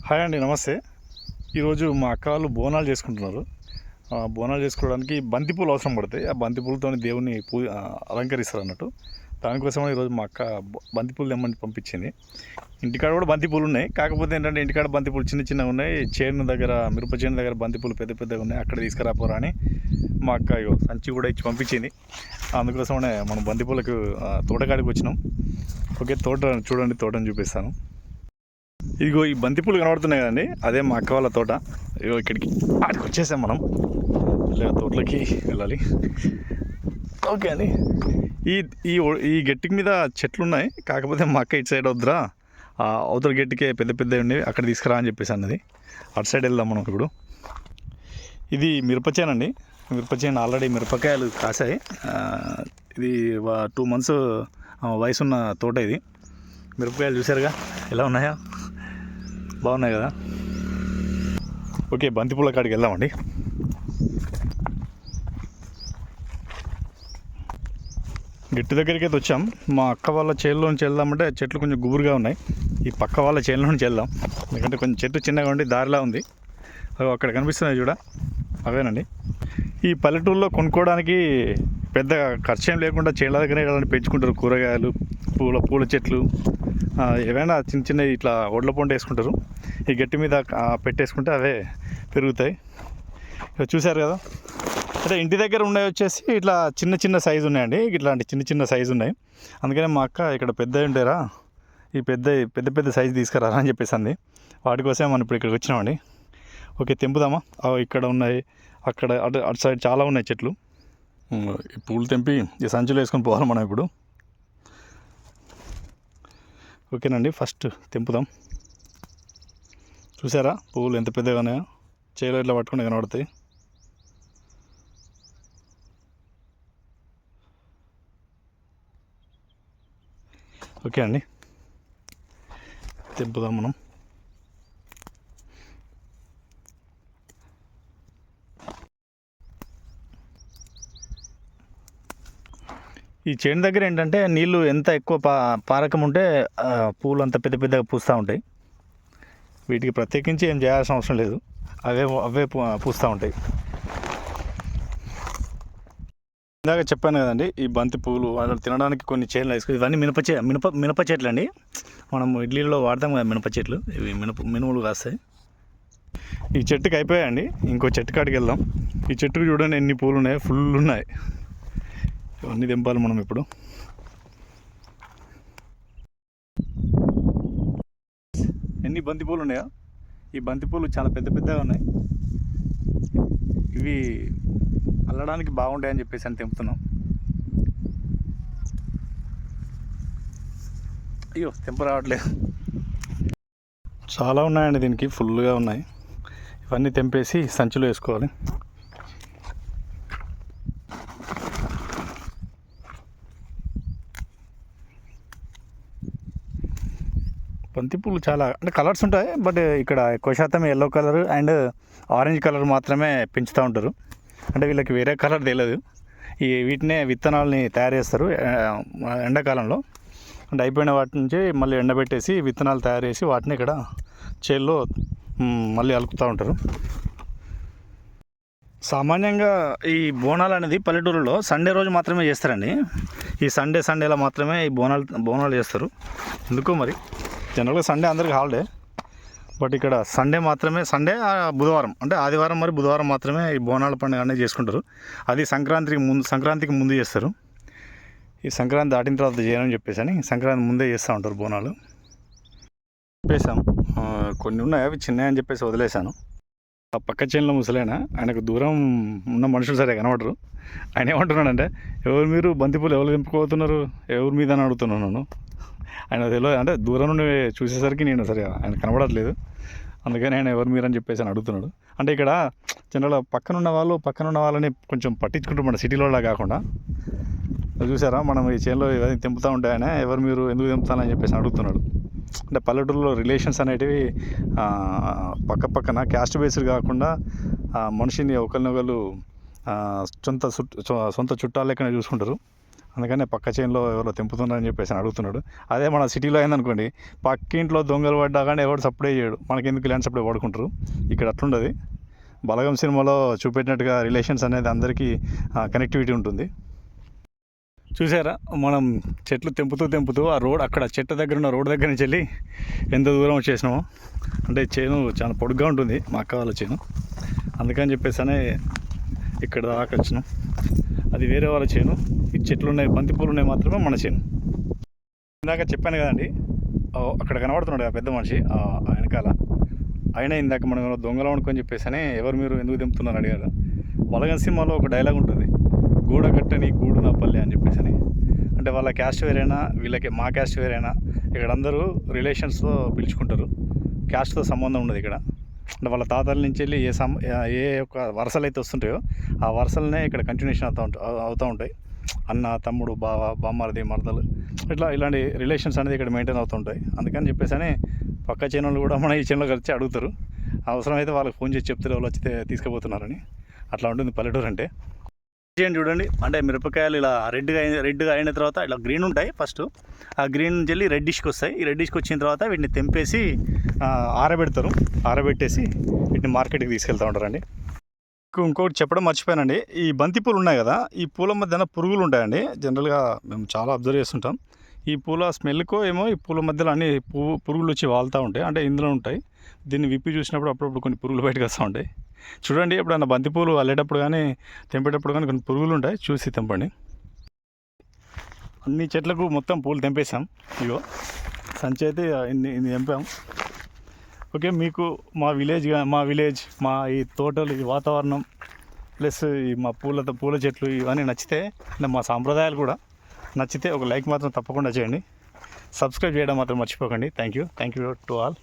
Hi అండి, నమస్తే. ఈరోజు మా అక్క వాళ్ళు బోనాలు చేసుకుంటున్నారు. బోనాలు చేసుకోవడానికి బంతిపూలు అవసరం పడతాయి. ఆ బంతిపూలతో దేవుని అలంకరిస్తారు అన్నట్టు. దానికోసమని ఈరోజు మా అక్క బంతిపూలు తెమ్మని పంపించింది. ఇంటికాడ కూడా బంతిపూలు ఉన్నాయి. కాకపోతే ఏంటంటే ఇంటికాడ బంతిపూలు చిన్న చిన్నగా ఉన్నాయి. చేను దగ్గర, మిరప చేను దగ్గర బంతిపూలు పెద్ద పెద్దగా ఉన్నాయి. అక్కడ తీసుకురాపోరా అని మా అక్క సంచి కూడా ఇచ్చి పంపించింది. అందుకోసమనే మనం బంతిపూలకు తోటకాడికి వచ్చినాం. ఓకే, తోట చూడండి, తోటని చూపిస్తాను. ఇదిగో ఈ బంతిపూలు కనబడుతున్నాయి కదండి, అదే మా అక్క వాళ్ళ తోట. ఇగో ఇక్కడికి ఆడికి వచ్చేసాం మనం. తోటలోకి వెళ్ళాలి. ఓకే అండి. ఈ ఈ ఈ గట్టికి మీద చెట్లు ఉన్నాయి. కాకపోతే మా అక్క ఇటు సైడ్ వద్దురా, అవతల గట్టికే పెద్ద పెద్దవి ఉండేవి, అక్కడ తీసుకురా అని చెప్పేసి అన్నది. అటు సైడ్ వెళ్దాం మనం ఇప్పుడు. ఇది మిరపచేనండి. మిరపచేను ఆల్రెడీ మిరపకాయలు కాసాయి. ఇది 2 months వయసున్న తోట ఇది. మిరపకాయలు చూసారుగా ఎలా ఉన్నాయా, బాగున్నాయి కదా. ఓకే, బంతిపూల కాడికి వెళ్దామండి. గట్టి దగ్గరికి అయితే వచ్చాం. మా అక్క వాళ్ళ చేనులో నుంచి వెళ్దామంటే చెట్లు కొంచెం గుబురుగా ఉన్నాయి. ఈ పక్క వాళ్ళ చేనులో నుంచి వెళ్దాం, ఎందుకంటే కొంచెం చెట్టు చిన్నగా ఉండి దారిలా ఉంది. అక్కడ కనిపిస్తున్నాయి చూడ, అవేనండి. ఈ పల్లెటూరులో కొనుక్కోవడానికి పెద్ద ఖర్చు ఏం లేకుండా చేనుల దగ్గరే వెళ్ళాలని పెంచుకుంటారు. కూరగాయలు, పూల చెట్లు, ఏవైనా చిన్న చిన్న ఇట్లా ఒడ్ల పొంట వేసుకుంటారు. ఈ గట్టి మీద పెట్టేసుకుంటే అవే పెరుగుతాయి. ఇక చూసారు కదా. అంటే ఇంటి దగ్గర ఉన్నాయి వచ్చేసి ఇట్లా చిన్న చిన్న సైజు ఉన్నాయండి. ఇట్లాంటి చిన్న చిన్న సైజు ఉన్నాయి. అందుకనే మా అక్క ఇక్కడ పెద్దవి ఉంటారా, ఈ పెద్ద సైజు తీసుకురా అని చెప్పేసి అంది. వాటి కోసమే మనం ఇప్పుడు ఇక్కడికి వచ్చినామండి. ఓకే, తెంపుదామా. ఇక్కడ ఉన్నాయి, అక్కడ అటు సైడ్ చాలా ఉన్నాయి చెట్లు. ఈ పూలు తెంపి ఈ సంచులు వేసుకొని పోవాలి మనం ఇప్పుడు. ఓకేనండి, ఫస్ట్ తెంపుదాం. చూసారా పువ్వులు ఎంత పెద్దగా ఉన్నాయో, చేలో ఇట్లా పట్టుకుని కనబడతాయి. ఓకే అండి, తెంపుదాం మనం. ఈ చేను దగ్గర ఏంటంటే నీళ్ళు ఎంత ఎక్కువ పారకం ఉంటే పూలు అంత పెద్ద పెద్దగా పూస్తూ ఉంటాయి. వీటికి ప్రత్యేకించి ఏం చేయాల్సిన అవసరం లేదు, అవే పూస్తూ ఉంటాయి. ఇందాక చెప్పాను కదండి, ఈ బంతి పువ్వులు వాళ్ళు తినడానికి కొన్ని చేనులు వేసుకుని, ఇవన్నీ మినప చెట్లు అండి. మనం ఇడ్లీలో వాడతాం కదా మినప చెట్లు, ఇవి మినుములు కాస్తాయి. ఈ చెట్టుకి అయిపోయాయండి. ఇంకో చెట్టు కాడికి వెళ్దాం. ఈ చెట్టుకు చూడండి ఎన్ని పూలు ఉన్నాయి, ఫుల్ ఉన్నాయి. ఇవన్నీ తెంపాలి మనం ఇప్పుడు. ఎన్ని బంతిపూలు ఉన్నాయో. ఈ బంతిపూలు చాలా పెద్ద పెద్దగా ఉన్నాయి. ఇవి అల్లడానికి బాగుంటాయని చెప్పేసి అని తెంపుతున్నాం. అయ్యో, తెంప రావట్లేదు. చాలా ఉన్నాయండి, దీనికి ఫుల్గా ఉన్నాయి. ఇవన్నీ తెంపేసి సంచులో వేసుకోవాలి. బంతిపూలు చాలా అంటే కలర్స్ ఉంటాయి, బట్ ఇక్కడ ఎక్కువ శాతం yellow colour and orange colour మాత్రమే పెంచుతూ ఉంటారు. అంటే వీళ్ళకి వేరే కలర్ తెలియదు. వీటినే విత్తనాలని తయారు చేస్తారు ఎండాకాలంలో. అంటే అయిపోయిన వాటి నుంచి మళ్ళీ ఎండబెట్టేసి విత్తనాలు తయారు చేసి వాటిని ఇక్కడ చేల్లో మళ్ళీ అలుకుతూ ఉంటారు. సామాన్యంగా ఈ బోనాలు అనేది పల్లెటూరులో సండే రోజు మాత్రమే చేస్తారండి. ఈ సండేలా మాత్రమే ఈ బోనాలు చేస్తారు. ఎందుకో మరి, జనరల్గా సండే అందరికి హాలిడే, బట్ ఇక్కడ బుధవారం అంటే ఆదివారం మరి బుధవారం మాత్రమే ఈ బోనాల పండుగ అనేది చేసుకుంటారు. అది సంక్రాంతికి ముందు చేస్తారు. ఈ సంక్రాంతి దాటిన తర్వాత చేయని చెప్పేసి అని సంక్రాంతి ముందే చేస్తూ ఉంటారు బోనాలు. చెప్పేసాం కొన్ని ఉన్నాయి, అవి చిన్నవి అని చెప్పేసి వదిలేశాను. ఆ పక్క చేనులో ముసలైన ఆయనకు దూరం ఉన్న మనుషులు సరే కనబడరు. ఆయన ఏమంటున్నాడంటే, ఎవరు మీరు బంతిపూలు ఎవరు తెంపుకోతున్నారు, ఎవరి మీద అని అడుగుతున్నాను. ఆయన తెలియదు, అంటే దూరం నుండి చూసేసరికి నేను సరే ఆయన కనబడట్లేదు, అందుకని ఆయన ఎవరు మీరు అని చెప్పేసి అని అడుగుతున్నాడు. అంటే ఇక్కడ జనరల్గా పక్కనున్న వాళ్ళని కొంచెం పట్టించుకుంటాం, సిటీలో కాకుండా. చూసారా, మనం ఈ చేనులో ఏదైనా తెంపుతూ ఉంటే ఆయన ఎవరు మీరు, ఎందుకు తెంపుతానని చెప్పేసి అడుగుతున్నాడు. అంటే పల్లెటూరులో రిలేషన్స్ అనేటివి పక్కన క్యాస్ట్ బేస్డ్ కాకుండా మనిషిని ఒకరినొకరు సొంత చుట్టాలు లెక్కనే చూసుకుంటారు. అందుకనే పక్క చేనులో ఎవరో తెంపుతున్నారని చెప్పేసి అడుగుతున్నాడు. అదే మన సిటీలో అయిందనుకోండి, పక్కింట్లో దొంగలు పడ్డా కానీ ఎవరు సప్లై చేయడు, మనకి ఎందుకు ఇలాంటి సప్లై పడుకుంటారు. ఇక్కడ అట్లుండదు. బలగం సినిమాలో చూపెట్టినట్టుగా రిలేషన్స్ అనేది అందరికీ కనెక్టివిటీ ఉంటుంది. చూసారా, మనం చెట్లు తెంపుతూ ఆ రోడ్, అక్కడ చెట్టు దగ్గర ఉన్న రోడ్ దగ్గర నుంచి వెళ్ళి ఎంత దూరం వచ్చేసినామో. అంటే చేను చాలా పొడుగ్గా ఉంటుంది మా అక్క వాళ్ళ చేను, అందుకని చెప్పేసి ఇక్కడ దాకా వచ్చినాం. అది వేరే వాళ్ళ చేను. ఈ చెట్లు ఉన్నాయి, బంతిపూలు ఉన్నాయి మాత్రమే మన చేను. ఇందాక చెప్పాను కదండి, అక్కడ కనబడుతున్నాడు ఆ పెద్ద మనిషి ఆ వెనకాల. ఆయన ఇందాక మనం దొంగలు అనుకొని చెప్పేసి ఎవరు మీరు ఎందుకు తెంపుతున్నారు అడిగారు. బలగం సినిమాలో ఒక డైలాగ్ ఉంటుంది, గూడ కట్టని గూడు నా పల్లె అని చెప్పేసి. అంటే వాళ్ళ క్యాస్ట్ వేరైనా, వీళ్ళకి మా క్యాస్ట్ వేరైనా, ఇక్కడ అందరూ రిలేషన్స్తో పిలుచుకుంటారు. క్యాస్ట్తో సంబంధం ఉండదు ఇక్కడ. అంటే వాళ్ళ తాతల నుంచి వెళ్ళి ఏ యొక్క వరుసలు అయితే వస్తుంటాయో ఆ వరుసలనే ఇక్కడ కంటిన్యూషన్ అవుతూ ఉంటాయి. అన్న, తమ్ముడు, బావ, బామ్మర్ది, మరదలు, ఇలాంటి రిలేషన్స్ అనేది ఇక్కడ మెయింటైన్ అవుతుంటాయి. అందుకని చెప్పేసి పక్క చేనులు కూడా మన ఈ చేనులోకి వచ్చి అడుగుతారు. అవసరమైతే వాళ్ళకి ఫోన్ చేసి చెప్తారు వాళ్ళు వచ్చి తీసుకుపోతున్నారని. అట్లా ఉంటుంది పల్లెటూరు అంటే. చూడండి, అంటే మిరపకాయలు ఇలా రెడ్గా అయిన తర్వాత ఇలా గ్రీన్ ఉంటాయి. ఫస్ట్ ఆ గ్రీన్ నుంచి వెళ్ళి రెడ్డిష్కి వస్తాయి. ఈ రెడ్డిష్కి వచ్చిన తర్వాత వీటిని తెంపేసి ఆరబెడతారు. ఆరబెట్టేసి వీటిని మార్కెట్కి తీసుకెళ్తూ ఉంటారండి. ఇంకొకటి చెప్పడం మర్చిపోయానండి, ఈ బంతి పూలు ఉన్నాయి కదా, ఈ పూల మధ్యన పురుగులు ఉంటాయండి. జనరల్గా మేము చాలా అబ్జర్వ్ చేస్తుంటాం. ఈ పూల స్మెల్కో ఏమో ఈ పూల మధ్యలో అన్ని పురుగులు వచ్చి వాళ్తూ ఉంటాయి. అంటే ఇందులో ఉంటాయి. దీన్ని విప్పి చూసినప్పుడు అప్పుడప్పుడు కొన్ని పురుగులు బయటకు వస్తూ ఉంటాయి. చూడండి, ఎప్పుడన్నా బంతిపూలు అల్లేటప్పుడు కానీ తెంపేటప్పుడు కానీ కొన్ని పురుగులు ఉంటాయి, చూసి తెంపండి. అన్ని చెట్లకు మొత్తం పూలు తెంపేసాం. ఇగో సంచి అయితే ఇన్ని తెంపాం. ఓకే, మీకు మా విలేజ్, మా ఈ తోటలు, ఈ వాతావరణం, ప్లస్ ఈ మా పూల చెట్లు ఇవన్నీ నచ్చితే, మా సాంప్రదాయాలు కూడా నచ్చితే ఒక లైక్ మాత్రం తప్పకుండా చేయండి. సబ్స్క్రైబ్ చేయడం మాత్రం మర్చిపోకండి. Thank you to all.